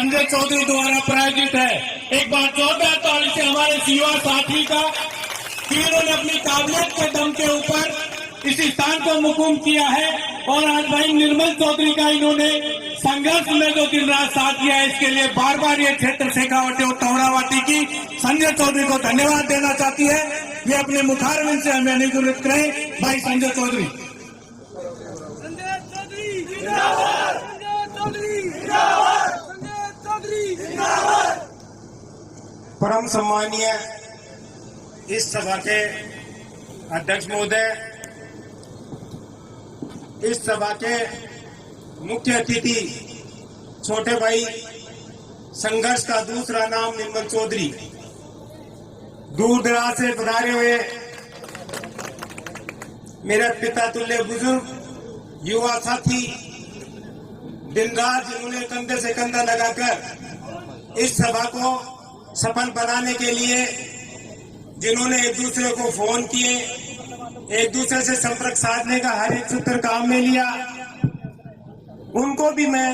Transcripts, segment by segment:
संजय चौधरी द्वारा प्रायोजित है। एक बार जोरदार ताली से हमारे युवा साथी का कि इन्होंने अपनी काबिलियत के दम के ऊपर इस स्थान को मुकुम किया है और आज भाई निर्मल चौधरी का इन्होंने संघर्ष में जो दिन रात साथ दिया है, इसके लिए बार बार ये क्षेत्र शेखावाटी और तोहरावाटी की संजय चौधरी को धन्यवाद देना चाहती है। ये अपने मुखारविंद से हमें अनुरोध करें भाई संजय चौधरी। संजय चौधरी जिंदाबाद, संजय चौधरी जिंदाबाद, संजय चौधरी जिंदाबाद। परम सम्मानीय इस सभा के अध्यक्ष महोदय, इस सभा के मुख्य अतिथि छोटे भाई, संघर्ष का दूसरा नाम निर्मल चौधरी, दूर दराज से पधारे हुए मेरे पिता तुल्य बुजुर्ग युवा साथी, दिन रात जिन्होंने कंधे से कंधा लगाकर इस सभा को सफल बनाने के लिए जिन्होंने एक दूसरे को फोन किए, एक दूसरे से संपर्क साधने का हर एक सूत्र काम में लिया, उनको भी मैं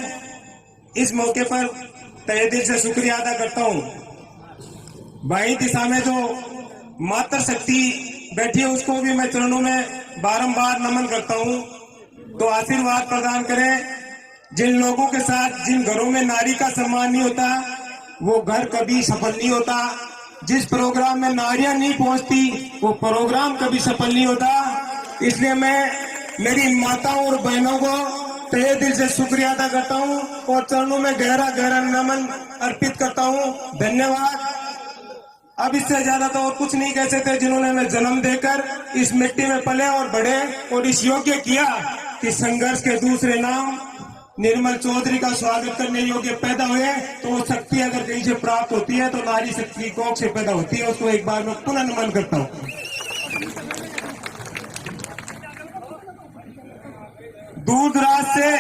इस मौके पर तहे दिल से शुक्रिया अदा करता हूं। बाई दिशा में जो मातृ शक्ति बैठी है उसको भी मैं चरणों में बारंबार नमन करता हूं। तो आशीर्वाद प्रदान करें। जिन लोगों के साथ, जिन घरों में नारी का सम्मान नहीं होता वो घर कभी सफल नहीं होता। जिस प्रोग्राम में नारियां नहीं पहुंचती वो प्रोग्राम कभी सफल नहीं होता। इसलिए मैं मेरी माताओं और बहनों को तहे दिल से शुक्रिया अदा करता हूं और चरणों में गहरा गहरा नमन अर्पित करता हूं। धन्यवाद। अब इससे ज्यादा तो और कुछ नहीं कह सकते। जिन्होंने हमें जन्म देकर इस मिट्टी में पले और बढ़े और इस योग्य किया कि संघर्ष के दूसरे नाम निर्मल चौधरी का स्वागत करने योग्य पैदा हुए, तो वो शक्ति अगर कहीं से प्राप्त होती है तो नारी शक्ति कोख से पैदा होती है। उसको एक बार मैं पुनः नमन करता हूं। दूर दराज से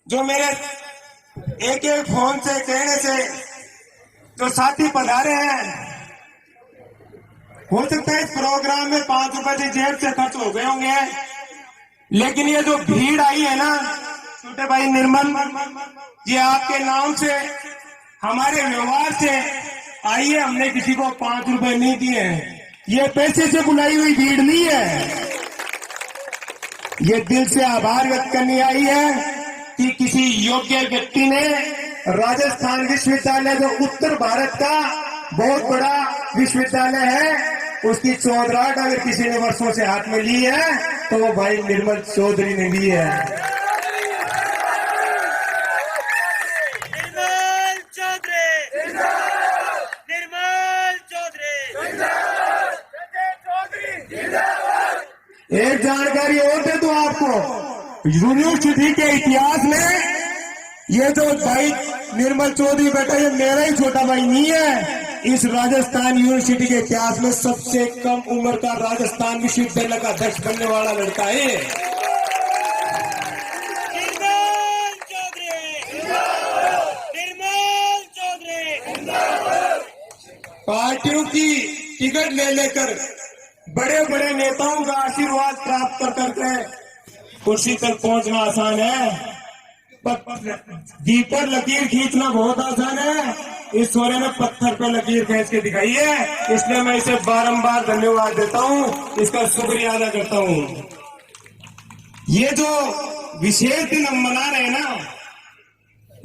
जो मेरे एक एक फोन से कहने से जो साथी पधारे हैं, हो सकता है इस प्रोग्राम में 5 रुपए से जेब से खर्च हो गए होंगे, लेकिन ये जो भीड़ आई है ना छोटे भाई निर्मल, ये आपके नाम से, हमारे व्यवहार से आई है। हमने किसी को 5 रुपए नहीं दिए हैं। ये पैसे से बुलाई हुई भीड़ नहीं है। ये दिल से आभार व्यक्त करनी आई है कि किसी योग्य व्यक्ति ने राजस्थान विश्वविद्यालय, जो उत्तर भारत का बहुत बड़ा विश्वविद्यालय है, उसकी चौधराहट अगर किसी ने वर्षों से हाथ में ली है तो वो भाई निर्मल चौधरी ने ली है। एक जानकारी और दे दूं आपको, यूनिवर्सिटी के इतिहास में ये जो भाई निर्मल चौधरी बैठा, ये मेरा ही छोटा भाई नहीं है। इस राजस्थान यूनिवर्सिटी के इतिहास में सबसे कम उम्र का राजस्थान विश्वविद्यालय का अध्यक्ष बनने वाला लड़का है। पार्टियों की टिकट ले लेकर बड़े बड़े नेताओं का आशीर्वाद प्राप्त कर करके कुर्सी तक पहुंचना आसान है, पर दीप पर लकीर खींचना बहुत आसान है। इस सोरे ने पत्थर पर लकीर खींच के दिखाई है। इसलिए मैं इसे बारंबार धन्यवाद देता हूं, इसका शुक्रिया अदा करता हूं। ये जो विशेष दिन हम मना रहे हैं ना,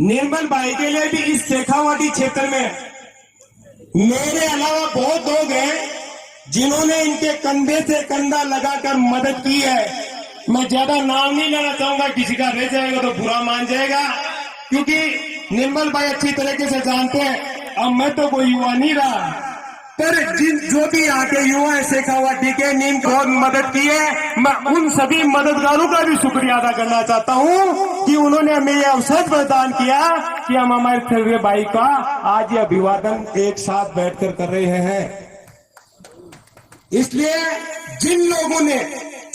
निर्मल भाई के लिए भी इस शेखावाटी क्षेत्र में मेरे अलावा बहुत लोग हैं जिन्होंने इनके कंधे से कंधा लगाकर मदद की है। मैं ज्यादा नाम नहीं लेना चाहूंगा, किसी का रह जाएगा तो बुरा मान जाएगा, क्योंकि निर्मल भाई अच्छी तरीके से जानते हैं अब मैं तो कोई युवा नहीं रहा, पर जो भी यहाँ के युवा है शेखावाटी के, नीम बहुत मदद की है। मैं उन सभी मददगारों का भी शुक्रिया अदा करना चाहता हूँ कि उन्होंने हमें यह अवसर प्रदान किया कि हम हमारे छठे भाई का आज ये अभिवादन एक साथ बैठकर कर रहे हैं। इसलिए जिन लोगों ने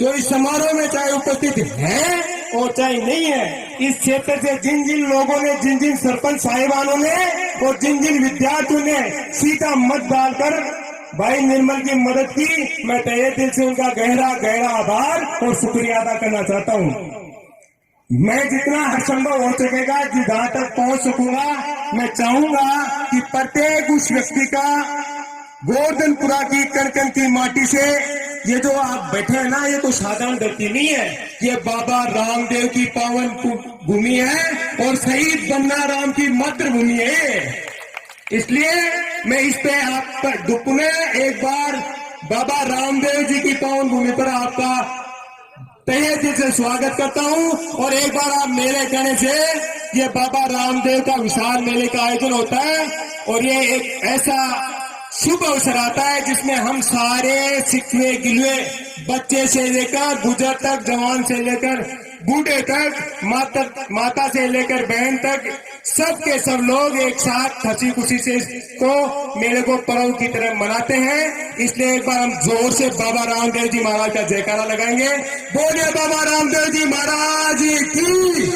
जो इस समारोह में चाहे उपस्थित हैं और चाहे नहीं है, इस क्षेत्र से जिन जिन लोगों ने, जिन जिन सरपंच साहिबानों ने और जिन जिन विद्यार्थियों ने सीधा मत डालकर भाई निर्मल की मदद की, मैं तहे दिल से उनका गहरा गहरा आभार और शुक्रिया अदा करना चाहता हूं। मैं जितना हर संभव हो सकेगा जहां तक पहुंच सकूंगा, मैं चाहूंगा कि प्रत्येक उस व्यक्ति का गोवर्धनपुरा की कण कण की माटी से, ये जो आप बैठे हैं ना, ये तो साधारण धरती नहीं है, ये बाबा रामदेव की पावन भूमि है और शहीद बन्ना राम की मातृभूमि है। इसलिए मैं इस पे आप पर दुपने एक बार बाबा रामदेव जी की पावन भूमि पर आपका तहे दिल से स्वागत करता हूं। और एक बार आप मेरे कहने से, ये बाबा रामदेव का विशाल मेले का आयोजन होता है और ये एक ऐसा शुभ अवसर आता है जिसमें हम सारे सिखवे गिलवे, बच्चे से लेकर बुजुर्ग तक, जवान से लेकर बूढ़े तक, माता से लेकर बहन तक, सब के सब लोग एक साथ हंसी खुशी से इसको मेले को पर्व की तरह मनाते हैं। इसलिए एक बार हम जोर से बाबा रामदेव जी महाराज का जयकारा लगाएंगे। बोलिए बाबा रामदेव जी महाराज की,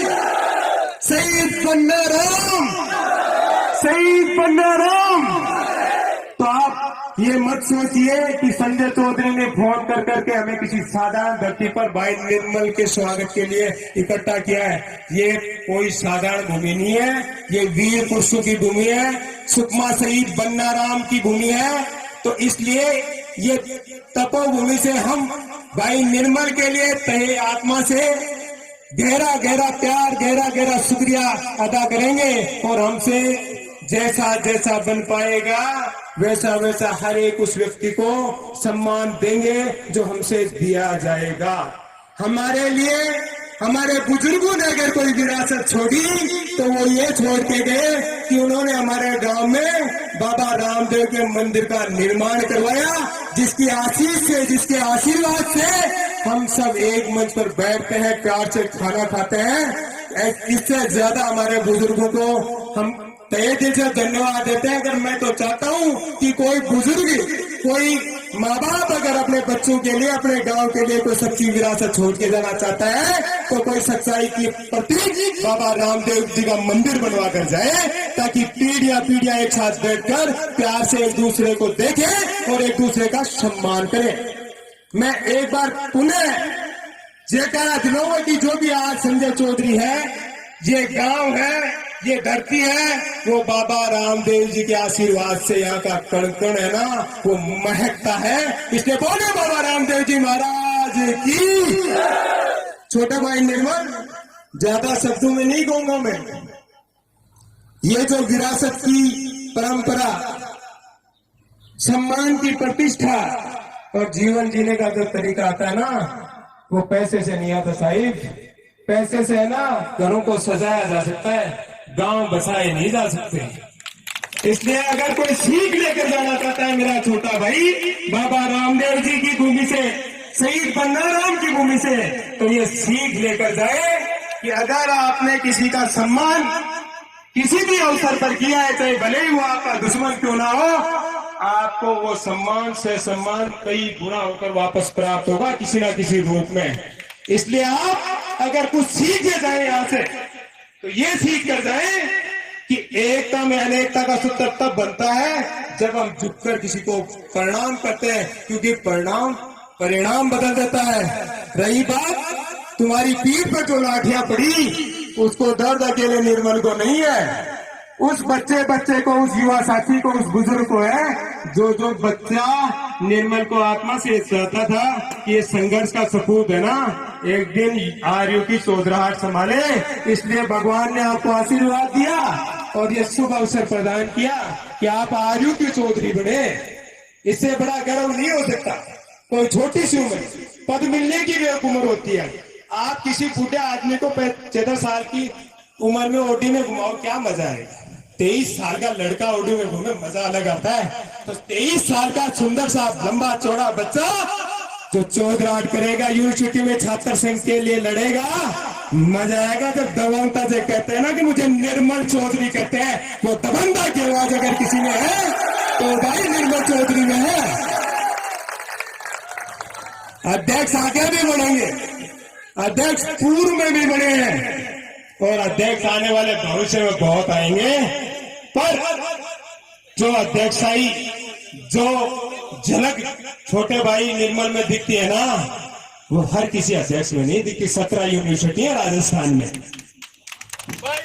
शहीद बन्ना राम, शहीद बन्ना राम। तो आप ये मत सोचिए कि संजय चौधरी ने फोन कर करके हमें किसी साधारण धरती पर भाई निर्मल के स्वागत के लिए इकट्ठा किया है। ये कोई साधारण भूमि नहीं है, ये वीर पुरुषों की भूमि है, सुकमा शहीद बन्ना राम की भूमि है। तो इसलिए ये तपोभूमि से हम भाई निर्मल के लिए तहे आत्मा से गहरा गहरा प्यार, गहरा गहरा शुक्रिया अदा करेंगे और हमसे जैसा जैसा बन पाएगा वैसा वैसा हर एक उस व्यक्ति को सम्मान देंगे जो हमसे दिया जाएगा। हमारे लिए हमारे बुजुर्गों ने अगर कोई विरासत छोड़ी तो वो ये छोड़ के गए कि उन्होंने हमारे गांव में बाबा रामदेव के मंदिर का निर्माण करवाया, जिसकी आशीष से, जिसके आशीर्वाद से हम सब एक मंच पर बैठते हैं, प्यार से खाना खाते हैं। इससे ज्यादा हमारे बुजुर्गों को हम तहे दिल से धन्यवाद देते हैं। अगर मैं तो चाहता हूं कि कोई बुजुर्ग, कोई माँ बाप अगर अपने बच्चों के लिए, अपने गांव के लिए कोई सच्ची विरासत छोड़ के जाना चाहता है तो कोई सच्चाई की प्रतीक बाबा रामदेव जी का मंदिर बनवा कर जाए, ताकि पीढ़ियां पीढ़ियां एक साथ बैठकर प्यार से एक दूसरे को देखें और एक दूसरे का सम्मान करें। मैं एक बार पुनः जयकारा दिलाऊंगा कि जो भी आज संजय चौधरी है, ये गांव है, ये धरती है, वो बाबा रामदेव जी के आशीर्वाद से यहाँ का कण कण है ना, वो महकता है। इसलिए बोले बाबा रामदेव जी महाराज की। छोटा भाई निर्मल, ज्यादा शब्दों में नहीं कहूंगा मैं, ये जो विरासत की परंपरा, सम्मान की प्रतिष्ठा और जीवन जीने का जो तरीका आता है ना, वो पैसे से नहीं आता साहिब। पैसे से है ना घरों को सजाया जा सकता है, गांव बसाए नहीं जा सकते। इसलिए अगर कोई सीख लेकर जाना चाहता है मेरा छोटा भाई बाबा रामदेव जी की भूमि से, शहीद बन्ना राम की भूमि से, तो ये सीख लेकर जाए कि अगर आपने किसी का सम्मान किसी भी अवसर पर किया है, चाहे भले ही वो आपका दुश्मन क्यों ना हो, आपको वो सम्मान से सम्मान कई गुना होकर वापस प्राप्त होगा किसी ना किसी रूप में। इसलिए आप अगर कुछ सीख के जाए यहाँ से, तो ये सीख कर जाए कि एकता में अनेकता का सूत्र तब बनता है जब हम झुककर किसी को प्रणाम करते हैं, क्योंकि परिणाम बदल देता है। रही बात तुम्हारी पीठ पर जो लाठियां पड़ी, उसको दर्द अकेले निर्मल को नहीं है, उस बच्चे को, उस युवा साथी को, उस बुजुर्ग को है। जो बच्चा निर्मल को आत्मा से चाहता था कि ये संघर्ष का सपूत है ना, एक दिन आर्यों की चौधराहट संभाले, इसलिए भगवान ने आपको आशीर्वाद दिया और ये शुभ अवसर प्रदान किया कि आप आर्यों की चौधरी बने। इससे बड़ा गर्व नहीं हो सकता। कोई छोटी सी उम्र, पद मिलने की भी एक उम्र होती है। आप किसी बूढ़े आदमी को 75 साल की उम्र में ओडी में घुमाओ, क्या मजा है। 23 साल का लड़का ओडी में घूमे, मजा अलग आता है। तो 23 साल का सुंदर सा लंबा चौड़ा बच्चा जो चौधराहट करेगा, यूनिवर्सिटी में छात्र संघ के लिए लड़ेगा, मजा आएगा। जब दबंगता से कहते हैं ना कि मुझे निर्मल चौधरी कहते हैं, वो दबंगता की आवाज अगर किसी में है तो भाई निर्मल चौधरी में है। अध्यक्ष आगे भी बढ़ेंगे, अध्यक्ष पूर्व में भी बने हैं और अध्यक्ष आने वाले भविष्य में बहुत आएंगे। पर जो अध्यक्षाई, जो झलक छोटे भाई निर्मल में दिखती है ना, वो हर किसी अध्यक्ष में नहीं दिखती। 17 यूनिवर्सिटी है राजस्थान में,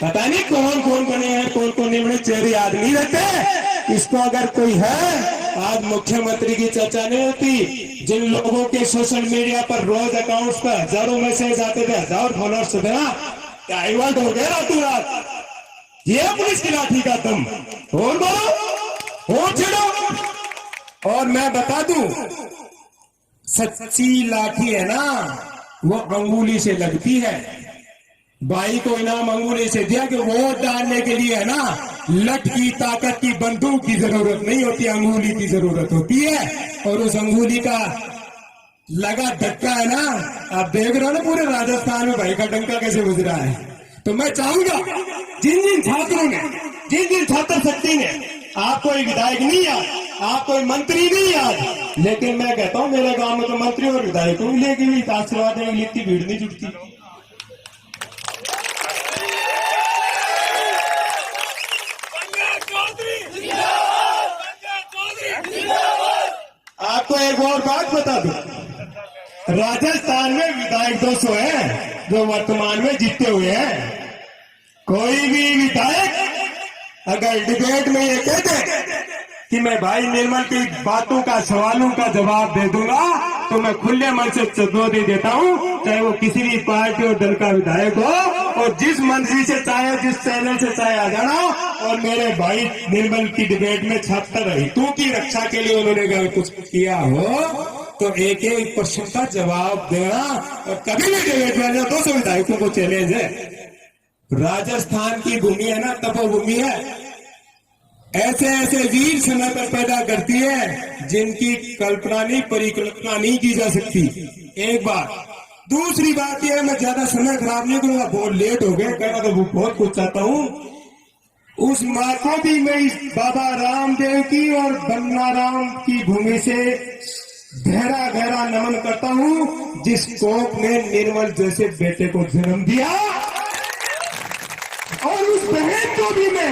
पता नहीं कौन कौन बने हैं, कौन कौन नहीं बने, चेहरे याद नहीं रहते। इसको अगर कोई है, आज मुख्यमंत्री की चर्चा नहीं होती। जिन लोगों के सोशल मीडिया पर रोज अकाउंट्स पर हजारों मैसेज आते थे, 1000 फॉलोअर्स थे ना, डाइवर्ट हो गया रातों रात। ये पुलिस की लाठी का दम, और बोलो और छिड़ो। और मैं बता दूं, सच्ची लाठी है ना, वो अंगुली से लगती है। भाई को इनाम अंगुली से दिया कि वोट डालने के लिए है ना, लठ की ताकत की बंदूक की जरूरत नहीं होती, अंगुली की जरूरत होती है। और उस अंगुली का लगा धक्का है ना, आप देख रहे हो ना पूरे राजस्थान में भाई का डंका कैसे बज रहा है। तो मैं चाहूंगा जिन जिन छात्रों ने, जिन जिन छात्र शक्ति ने, आप कोई विधायक नहीं याद, आप कोई मंत्री नहीं याद, लेकिन मैं कहता हूं मेरे गांव में तो मंत्री और विधायकों को लेके भी आशीर्वाद देने के लिए इतनी भीड़ नहीं जुटती। आपको एक और बात बता दूं, राजस्थान में विधायक 200 हैं जो वर्तमान में जीते हुए हैं। कोई भी विधायक अगर डिबेट में ये कहते कि मैं भाई निर्मल की बातों का, सवालों का जवाब दे दूंगा, तो मैं खुले मन से चुनौती देता हूं, चाहे वो किसी भी पार्टी और दल का विधायक हो, और जिस मंत्री से चाहे, जिस चैनल से चाहे आ जाना, और मेरे भाई निर्मल की डिबेट में छात्र हितों की रक्षा के लिए उन्होंने अगर कुछ किया हो तो एक एक प्रश्न का जवाब देना। और कभी भी डिबेट में 200 विधायकों को चैलेंज है। राजस्थान की भूमि है ना, तपोभूमि है, ऐसे ऐसे वीर समय पर पैदा करती है जिनकी कल्पना नहीं, परिकल्पना नहीं की जा सकती। एक बात। दूसरी बात यह है, मैं ज्यादा समय खराब नहीं करूंगा, बहुत लेट हो गए, कहना तो बहुत कुछ चाहता हूं। उस माँ को भी मैं इस बाबा रामदेव की और बन्ना राम की भूमि से गहरा गहरा नमन करता हूं, जिस कोख ने निर्मल जैसे बेटे को जन्म दिया। और उस बहन को भी मैं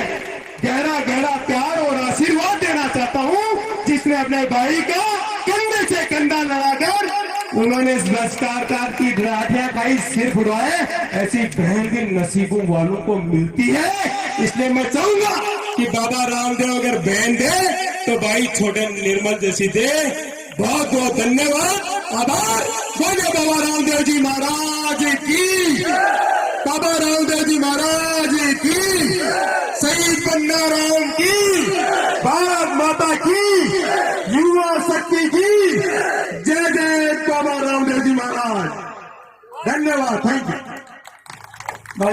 गहरा गहरा प्यार और आशीर्वाद देना चाहता हूं, जिसने अपने भाई का कंधे से कंधा लगाकर उन्होंने भ्रष्टाचार की लाठियां खाई, सिर उड़ाए। ऐसी बहन के नसीबों वालों को मिलती है। इसलिए मैं चाहूंगा कि बाबा रामदेव अगर बहन दे तो भाई छोटे निर्मल जैसी दे। बहुत बहुत धन्यवाद, आभार। बोले बाबा रामदेव जी महाराज की, बाबा रामदेव जी महाराज की, शहीद बन्ना राम की, भारत माता की, युवा शक्ति की जय जय बाबा रामदेव जी महाराज। धन्यवाद, थैंक यू।